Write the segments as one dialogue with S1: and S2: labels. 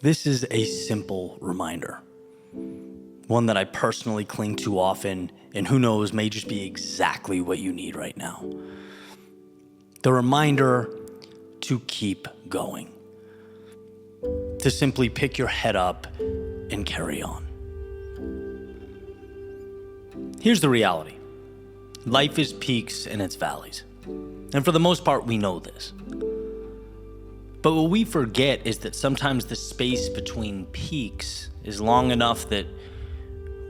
S1: This is a simple reminder, one that I personally cling to often, and who knows, may just be exactly what you need right now. The reminder to keep going, to simply pick your head up and carry on. Here's the reality. Life is peaks and it's valleys. And for the most part, we know this. But what we forget is that sometimes the space between peaks is long enough that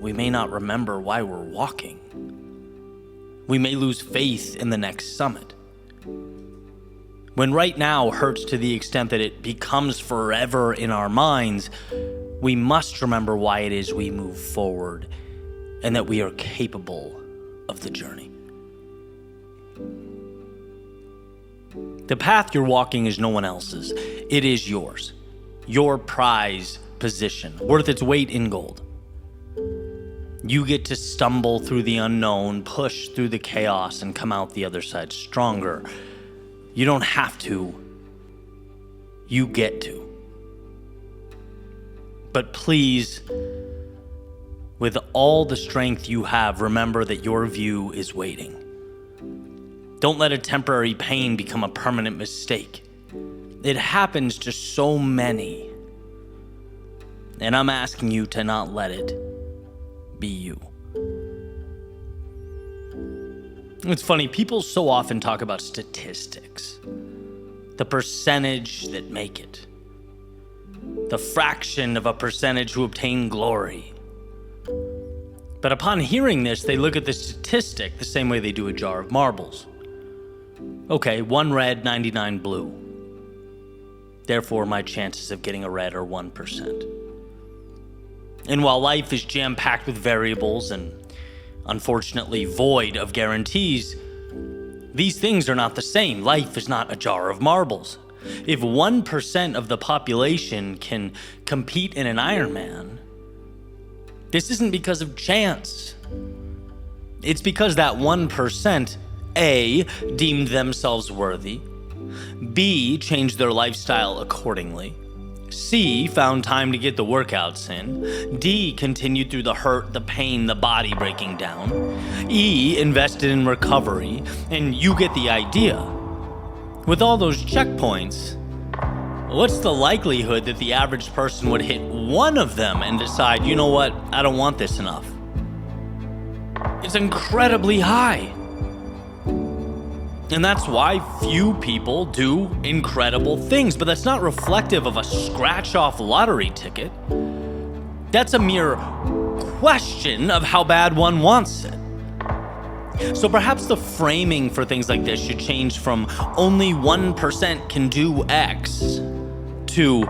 S1: we may not remember why we're walking. We may lose faith in the next summit. When right now hurts to the extent that it becomes forever in our minds, we must remember why it is we move forward and that we are capable of the journey. The path you're walking is no one else's. It is yours. Your prize position, worth its weight in gold. You get to stumble through the unknown, push through the chaos, and come out the other side stronger. You don't have to. You get to. But please, with all the strength you have, remember that your view is waiting. Don't let a temporary pain become a permanent mistake. It happens to so many. And I'm asking you to not let it be you. It's funny, people so often talk about statistics. The percentage that make it. The fraction of a percentage who obtain glory. But upon hearing this, they look at the statistic the same way they do a jar of marbles. Okay, 1 red, 99 blue. Therefore, my chances of getting a red are 1%. And while life is jam-packed with variables and unfortunately void of guarantees, these things are not the same. Life is not a jar of marbles. If 1% of the population can compete in an Ironman, this isn't because of chance. It's because that 1% A, deemed themselves worthy, B, changed their lifestyle accordingly, C, found time to get the workouts in, D, continued through the hurt, the pain, the body breaking down, E, invested in recovery, and you get the idea. With all those checkpoints, what's the likelihood that the average person would hit one of them and decide, you know what, I don't want this enough? It's incredibly high. And that's why few people do incredible things, but that's not reflective of a scratch-off lottery ticket. That's a mere question of how bad one wants it. So perhaps the framing for things like this should change from only 1% can do X to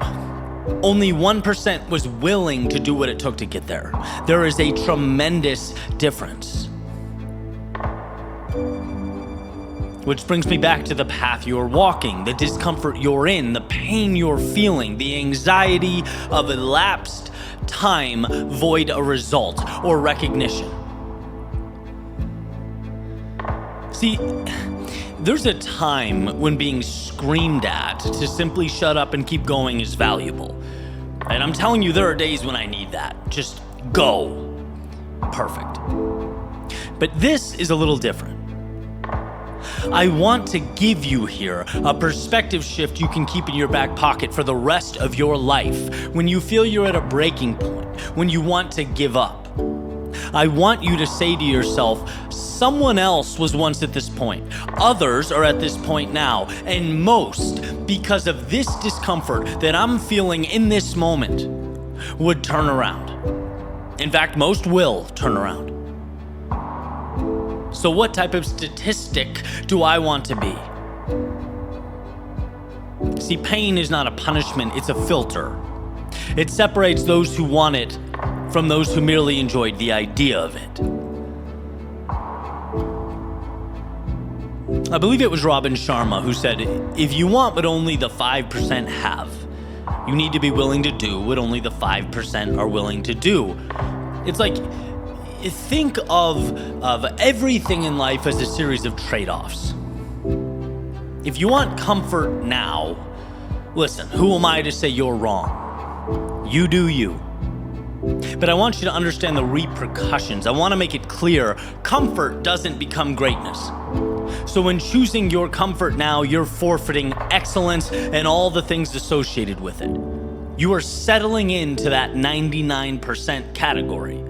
S1: only 1% was willing to do what it took to get there. There is a tremendous difference. Which brings me back to the path you're walking, the discomfort you're in, the pain you're feeling, the anxiety of elapsed time void a result or recognition. See, there's a time when being screamed at to simply shut up and keep going is valuable. And I'm telling you, there are days when I need that. Just go. Perfect. But this is a little different. I want to give you here a perspective shift you can keep in your back pocket for the rest of your life when you feel you're at a breaking point, when you want to give up. I want you to say to yourself, someone else was once at this point, others are at this point now, and most, because of this discomfort that I'm feeling in this moment, would turn around. In fact, most will turn around. So what type of statistic do I want to be? See, pain is not a punishment, it's a filter. It separates those who want it from those who merely enjoyed the idea of it. I believe it was Robin Sharma who said, if you want what only the 5% have, you need to be willing to do what only the 5% are willing to do. It's like, think of everything in life as a series of trade-offs. If you want comfort now, listen, who am I to say you're wrong? You do you. But I want you to understand the repercussions. I want to make it clear, comfort doesn't become greatness. So when choosing your comfort now, you're forfeiting excellence and all the things associated with it. You are settling into that 99% category.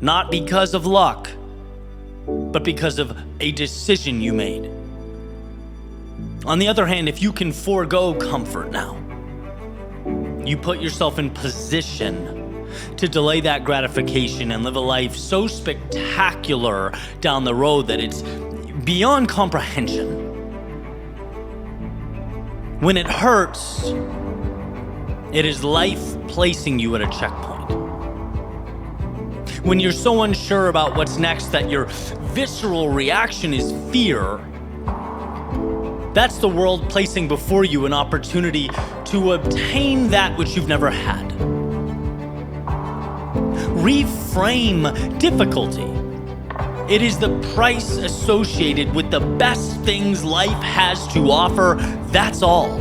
S1: Not because of luck, but because of a decision you made. On the other hand, if you can forego comfort now, you put yourself in position to delay that gratification and live a life so spectacular down the road that it's beyond comprehension. When it hurts, it is life placing you at a checkpoint. When you're so unsure about what's next that your visceral reaction is fear, that's the world placing before you an opportunity to obtain that which you've never had. Reframe difficulty. It is the price associated with the best things life has to offer. That's all.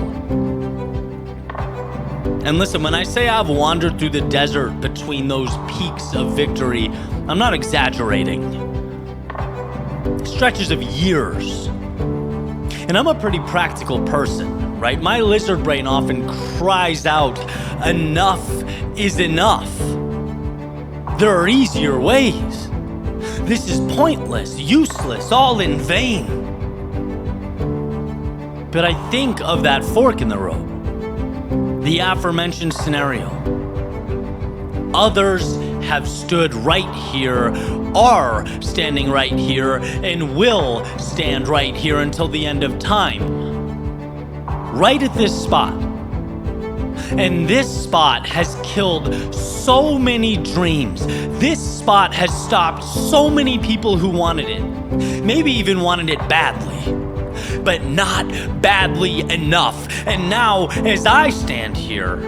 S1: And listen, when I say I've wandered through the desert between those peaks of victory, I'm not exaggerating. Stretches of years. And I'm a pretty practical person, right? My lizard brain often cries out, enough is enough. There are easier ways. This is pointless, useless, all in vain. But I think of that fork in the road, the aforementioned scenario. Others have stood right here, are standing right here, and will stand right here until the end of time. Right at this spot. And this spot has killed so many dreams. This spot has stopped so many people who wanted it. Maybe even wanted it badly. But not badly enough. And now, as I stand here,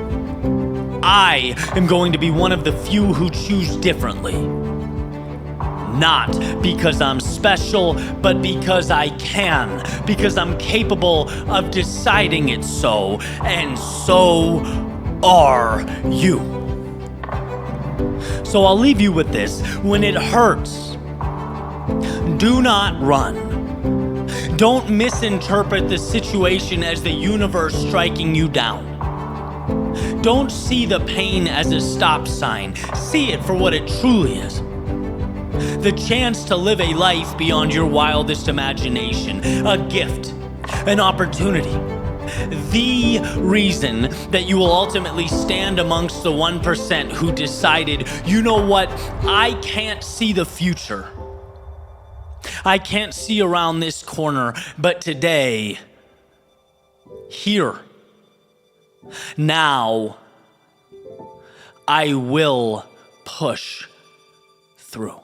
S1: I am going to be one of the few who choose differently. Not because I'm special, but because I can. Because I'm capable of deciding it so. And so are you. So I'll leave you with this. When it hurts, do not run. Don't misinterpret the situation as the universe striking you down. Don't see the pain as a stop sign. See it for what it truly is. The chance to live a life beyond your wildest imagination. A gift. An opportunity. The reason that you will ultimately stand amongst the 1% who decided, you know what, I can't see the future. I can't see around this corner, but today, here, now, I will push through.